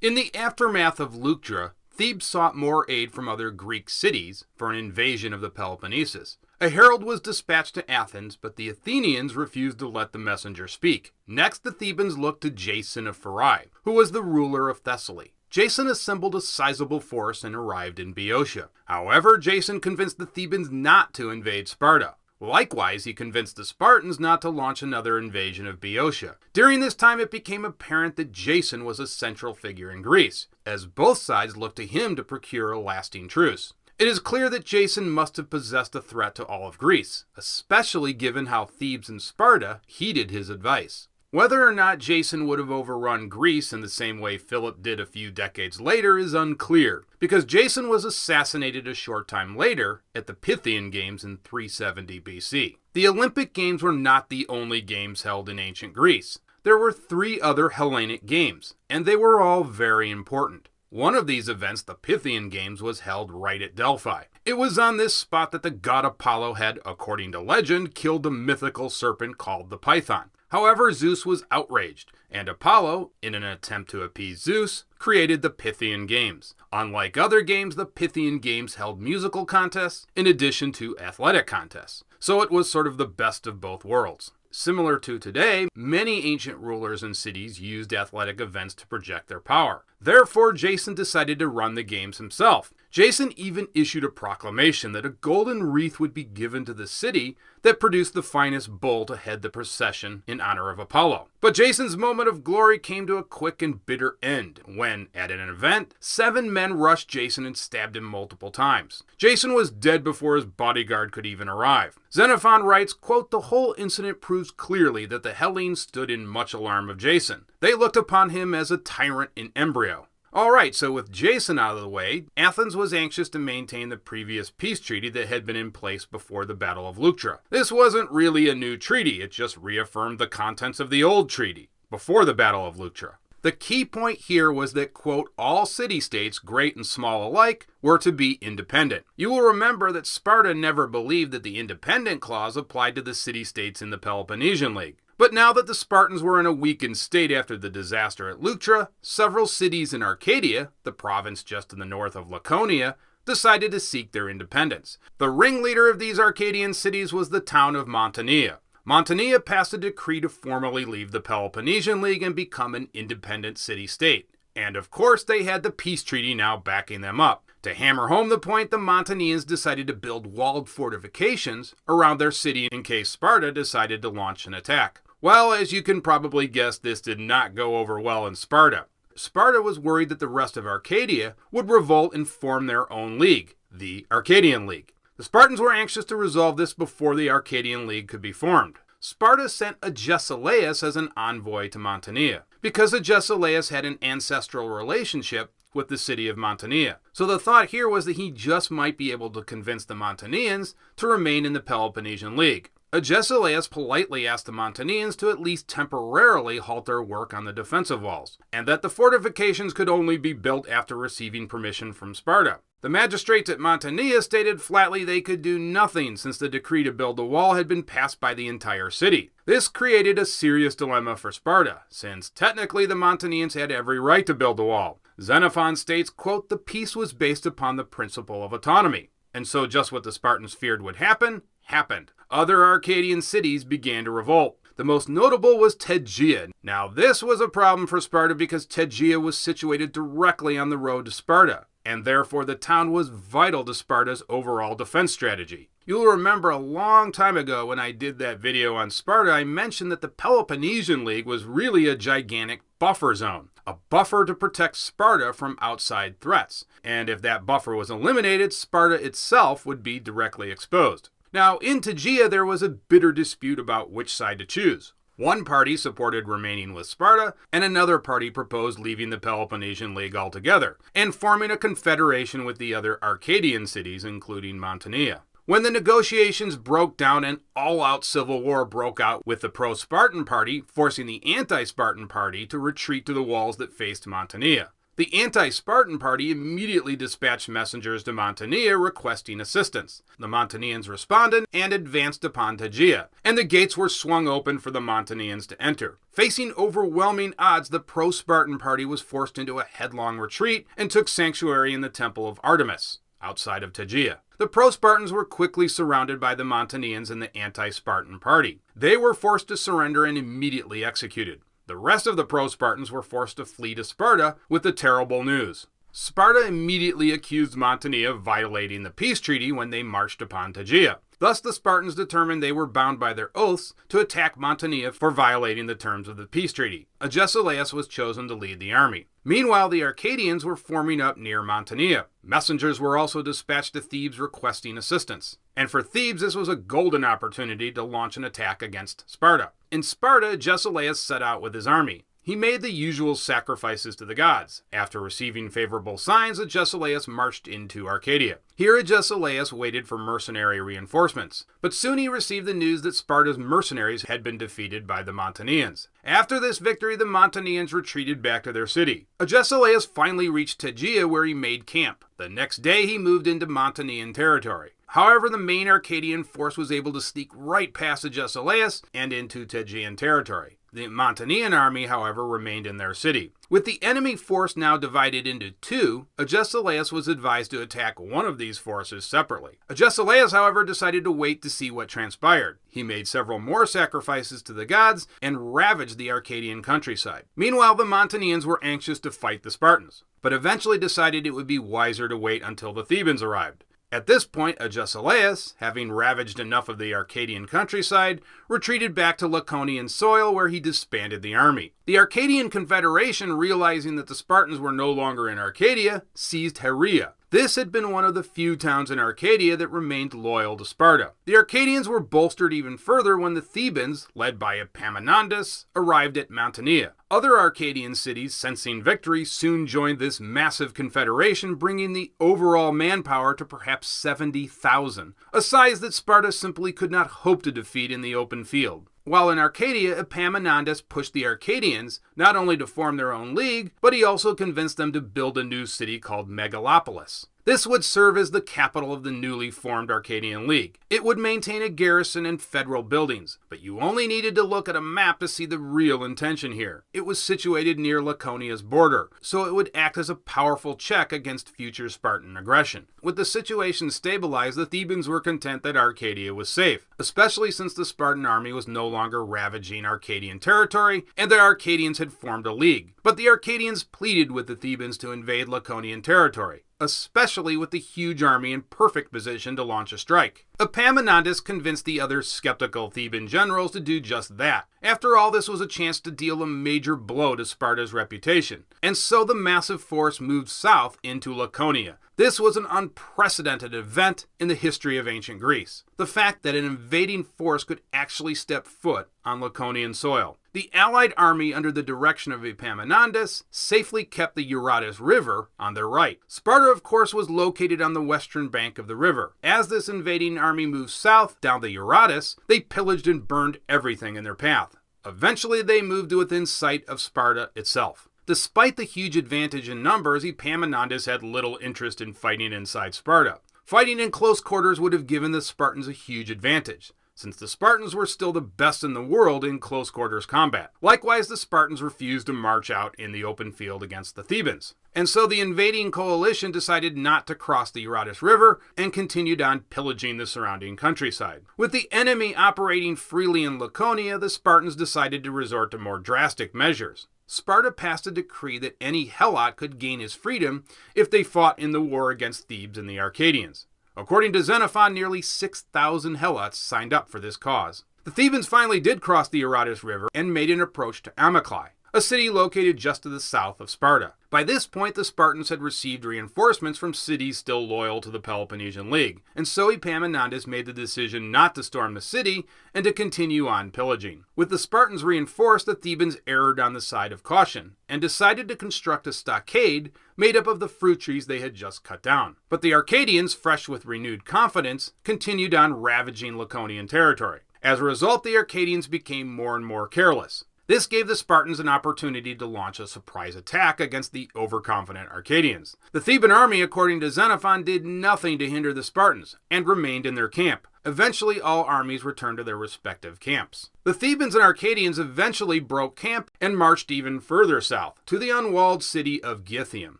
In the aftermath of Leuctra, Thebes sought more aid from other Greek cities for an invasion of the Peloponnesus. A herald was dispatched to Athens, but the Athenians refused to let the messenger speak. Next, the Thebans looked to Jason of Pherae, who was the ruler of Thessaly. Jason assembled a sizable force and arrived in Boeotia. However, Jason convinced the Thebans not to invade Sparta. Likewise, he convinced the Spartans not to launch another invasion of Boeotia. During this time, it became apparent that Jason was a central figure in Greece, as both sides looked to him to procure a lasting truce. It is clear that Jason must have possessed a threat to all of Greece, especially given how Thebes and Sparta heeded his advice. Whether or not Jason would have overrun Greece in the same way Philip did a few decades later is unclear, because Jason was assassinated a short time later at the Pythian Games in 370 BC. The Olympic Games were not the only games held in ancient Greece. There were 3 other Hellenic games, and they were all very important. One of these events, the Pythian Games, was held right at Delphi. It was on this spot that the god Apollo had, according to legend, killed the mythical serpent called the Python. However, Zeus was outraged, and Apollo, in an attempt to appease Zeus, created the Pythian Games. Unlike other games, the Pythian Games held musical contests in addition to athletic contests. So it was sort of the best of both worlds. Similar to today, many ancient rulers and cities used athletic events to project their power. Therefore, Jason decided to run the games himself. Jason even issued a proclamation that a golden wreath would be given to the city that produced the finest bull to head the procession in honor of Apollo. But Jason's moment of glory came to a quick and bitter end when, at an event, 7 men rushed Jason and stabbed him multiple times. Jason was dead before his bodyguard could even arrive. Xenophon writes, quote, "The whole incident proves clearly that the Hellenes stood in much alarm of Jason. They looked upon him as a tyrant in embryo." Alright, so with Jason out of the way, Athens was anxious to maintain the previous peace treaty that had been in place before the Battle of Leuctra. This wasn't really a new treaty, it just reaffirmed the contents of the old treaty, before the Battle of Leuctra. The key point here was that, quote, all city-states, great and small alike, were to be independent. You will remember that Sparta never believed that the independent clause applied to the city-states in the Peloponnesian League. But now that the Spartans were in a weakened state after the disaster at Leuctra, several cities in Arcadia, the province just in the north of Laconia, decided to seek their independence. The ringleader of these Arcadian cities was the town of Messenia. Messenia passed a decree to formally leave the Peloponnesian League and become an independent city-state. And of course, they had the peace treaty now backing them up. To hammer home the point, the Messenians decided to build walled fortifications around their city in case Sparta decided to launch an attack. Well, as you can probably guess, this did not go over well in Sparta. Sparta was worried that the rest of Arcadia would revolt and form their own league, the Arcadian League. The Spartans were anxious to resolve this before the Arcadian League could be formed. Sparta sent Agesilaus as an envoy to Messenia, because Agesilaus had an ancestral relationship with the city of Messenia. So the thought here was that he just might be able to convince the Messenians to remain in the Peloponnesian League. Agesilaus politely asked the Messenians to at least temporarily halt their work on the defensive walls, and that the fortifications could only be built after receiving permission from Sparta. The magistrates at Messenia stated flatly they could do nothing since the decree to build the wall had been passed by the entire city. This created a serious dilemma for Sparta, since technically the Messenians had every right to build the wall. Xenophon states, quote, the peace was based upon the principle of autonomy. And so just what the Spartans feared would happen, happened. Other Arcadian cities began to revolt. The most notable was Tegea. Now this was a problem for Sparta because Tegea was situated directly on the road to Sparta, and therefore the town was vital to Sparta's overall defense strategy. You'll remember a long time ago when I did that video on Sparta, I mentioned that the Peloponnesian League was really a gigantic buffer zone, a buffer to protect Sparta from outside threats. And if that buffer was eliminated, Sparta itself would be directly exposed. Now, in Tegea, there was a bitter dispute about which side to choose. One party supported remaining with Sparta, and another party proposed leaving the Peloponnesian League altogether, and forming a confederation with the other Arcadian cities, including Messenia. When the negotiations broke down, an all-out civil war broke out with the pro-Spartan party forcing the anti-Spartan party to retreat to the walls that faced Messenia. The anti-Spartan party immediately dispatched messengers to Mantinea requesting assistance. The Mantinians responded and advanced upon Tegea, and the gates were swung open for the Mantinians to enter. Facing overwhelming odds, the pro-Spartan party was forced into a headlong retreat and took sanctuary in the temple of Artemis, outside of Tegea. The pro-Spartans were quickly surrounded by the Mantinians and the anti-Spartan party. They were forced to surrender and immediately executed. The rest of the pro-Spartans were forced to flee to Sparta with the terrible news. Sparta immediately accused Mantinea of violating the peace treaty when they marched upon Tegea. Thus, the Spartans determined they were bound by their oaths to attack Mantinea for violating the terms of the peace treaty. Agesilaus was chosen to lead the army. Meanwhile, the Arcadians were forming up near Mantinea. Messengers were also dispatched to Thebes requesting assistance. And for Thebes, this was a golden opportunity to launch an attack against Sparta. In Sparta, Agesilaus set out with his army. He made the usual sacrifices to the gods. After receiving favorable signs, Agesilaus marched into Arcadia. Here Agesilaus waited for mercenary reinforcements, but soon he received the news that Sparta's mercenaries had been defeated by the Mantineans. After this victory, the Mantineans retreated back to their city. Agesilaus finally reached Tegea, where he made camp. The next day he moved into Mantinean territory. However, the main Arcadian force was able to sneak right past Agesilaus and into Tegean territory. The Mantinean army, however, remained in their city. With the enemy force now divided into two, Agesilaus was advised to attack one of these forces separately. Agesilaus, however, decided to wait to see what transpired. He made several more sacrifices to the gods and ravaged the Arcadian countryside. Meanwhile, the Mantineans were anxious to fight the Spartans, but eventually decided it would be wiser to wait until the Thebans arrived. At this point, Agesilaus, having ravaged enough of the Arcadian countryside, retreated back to Laconian soil where he disbanded the army. The Achaic Confederation, realizing that the Spartans were no longer in Arcadia, seized Herea. This had been one of the few towns in Arcadia that remained loyal to Sparta. The Arcadians were bolstered even further when the Thebans, led by Epaminondas, arrived at Mantinea. Other Arcadian cities, sensing victory, soon joined this massive confederation, bringing the overall manpower to perhaps 70,000, a size that Sparta simply could not hope to defeat in the open field. While in Arcadia, Epaminondas pushed the Arcadians not only to form their own league, but he also convinced them to build a new city called Megalopolis. This would serve as the capital of the newly formed Arcadian League. It would maintain a garrison and federal buildings, but you only needed to look at a map to see the real intention here. It was situated near Laconia's border, so it would act as a powerful check against future Spartan aggression. With the situation stabilized, the Thebans were content that Arcadia was safe, especially since the Spartan army was no longer ravaging Arcadian territory, and the Arcadians had formed a league. But the Arcadians pleaded with the Thebans to invade Laconian territory, especially with the huge army in perfect position to launch a strike. Epaminondas convinced the other skeptical Theban generals to do just that. After all, this was a chance to deal a major blow to Sparta's reputation, and so the massive force moved south into Laconia. This was an unprecedented event in the history of ancient Greece. The fact that an invading force could actually step foot on Laconian soil. The allied army, under the direction of Epaminondas, safely kept the Eurotas River on their right. Sparta, of course, was located on the western bank of the river. As this invading army moved south down the Eurotas, they pillaged and burned everything in their path. Eventually, they moved to within sight of Sparta itself. Despite the huge advantage in numbers, Epaminondas had little interest in fighting inside Sparta. Fighting in close quarters would have given the Spartans a huge advantage, since the Spartans were still the best in the world in close quarters combat. Likewise, the Spartans refused to march out in the open field against the Thebans. And so the invading coalition decided not to cross the Eurotas River and continued on pillaging the surrounding countryside. With the enemy operating freely in Laconia, the Spartans decided to resort to more drastic measures. Sparta passed a decree that any Helot could gain his freedom if they fought in the war against Thebes and the Arcadians. According to Xenophon, nearly 6,000 Helots signed up for this cause. The Thebans finally did cross the Eurotas River and made an approach to Amyclae, a city located just to the south of Sparta. By this point, the Spartans had received reinforcements from cities still loyal to the Peloponnesian League, and so Epaminondas made the decision not to storm the city and to continue on pillaging. With the Spartans reinforced, the Thebans erred on the side of caution and decided to construct a stockade made up of the fruit trees they had just cut down. But the Arcadians, fresh with renewed confidence, continued on ravaging Laconian territory. As a result, the Arcadians became more and more careless. This gave the Spartans an opportunity to launch a surprise attack against the overconfident Arcadians. The Theban army, according to Xenophon, did nothing to hinder the Spartans, and remained in their camp. Eventually, all armies returned to their respective camps. The Thebans and Arcadians eventually broke camp and marched even further south, to the unwalled city of Gythium.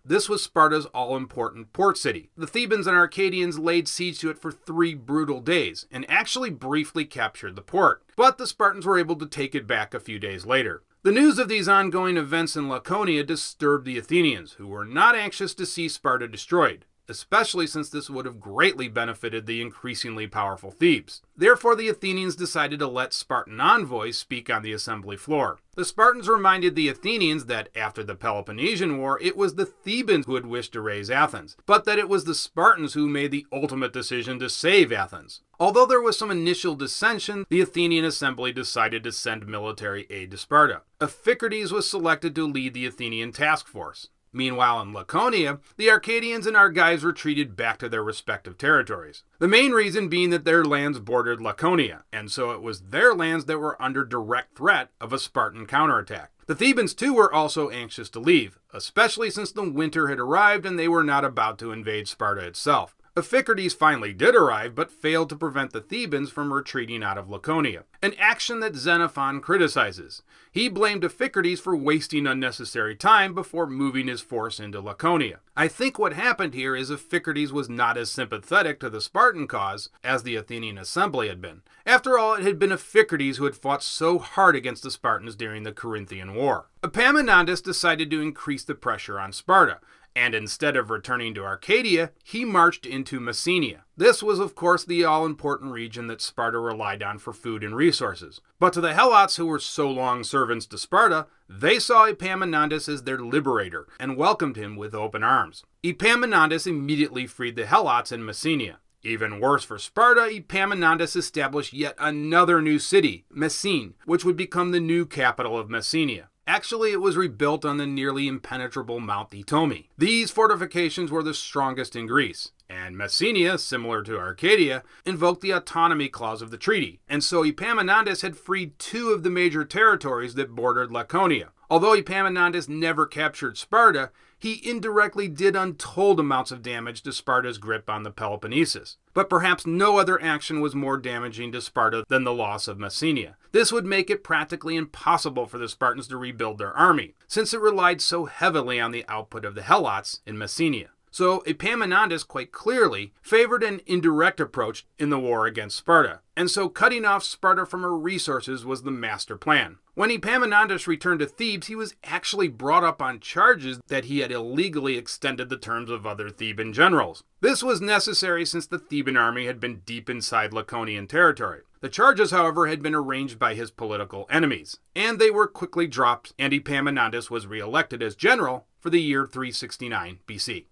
This was Sparta's all-important port city. The Thebans and Arcadians laid siege to it for 3 brutal days, and actually briefly captured the port. But the Spartans were able to take it back a few days later. The news of these ongoing events in Laconia disturbed the Athenians, who were not anxious to see Sparta destroyed, especially since this would have greatly benefited the increasingly powerful Thebes. Therefore, the Athenians decided to let Spartan envoys speak on the assembly floor. The Spartans reminded the Athenians that after the Peloponnesian War, it was the Thebans who had wished to raise Athens, but that it was the Spartans who made the ultimate decision to save Athens. Although there was some initial dissension, the Athenian assembly decided to send military aid to Sparta. Iphicrates was selected to lead the Athenian task force. Meanwhile, in Laconia, the Arcadians and Argives retreated back to their respective territories. The main reason being that their lands bordered Laconia, and so it was their lands that were under direct threat of a Spartan counterattack. The Thebans too were also anxious to leave, especially since the winter had arrived and they were not about to invade Sparta itself. Iphicrates finally did arrive, but failed to prevent the Thebans from retreating out of Laconia, an action that Xenophon criticizes. He blamed Iphicrates for wasting unnecessary time before moving his force into Laconia. I think what happened here is Iphicrates was not as sympathetic to the Spartan cause as the Athenian assembly had been. After all, it had been Iphicrates who had fought so hard against the Spartans during the Corinthian War. Epaminondas decided to increase the pressure on Sparta, and instead of returning to Arcadia, he marched into Messenia. This was, of course, the all-important region that Sparta relied on for food and resources. But to the Helots, who were so long servants to Sparta, they saw Epaminondas as their liberator and welcomed him with open arms. Epaminondas immediately freed the Helots in Messenia. Even worse for Sparta, Epaminondas established yet another new city, Messene, which would become the new capital of Messenia. Actually, it was rebuilt on the nearly impenetrable Mount Itomi. These fortifications were the strongest in Greece, and Messenia, similar to Arcadia, invoked the autonomy clause of the treaty, and so Epaminondas had freed 2 of the major territories that bordered Laconia. Although Epaminondas never captured Sparta, he indirectly did untold amounts of damage to Sparta's grip on the Peloponnesus. But perhaps no other action was more damaging to Sparta than the loss of Messenia. This would make it practically impossible for the Spartans to rebuild their army, since it relied so heavily on the output of the Helots in Messenia. So Epaminondas quite clearly favored an indirect approach in the war against Sparta, and so cutting off Sparta from her resources was the master plan. When Epaminondas returned to Thebes, he was actually brought up on charges that he had illegally extended the terms of other Theban generals. This was necessary since the Theban army had been deep inside Laconian territory. The charges, however, had been arranged by his political enemies, and they were quickly dropped, and Epaminondas was re-elected as general for the year 369 BC.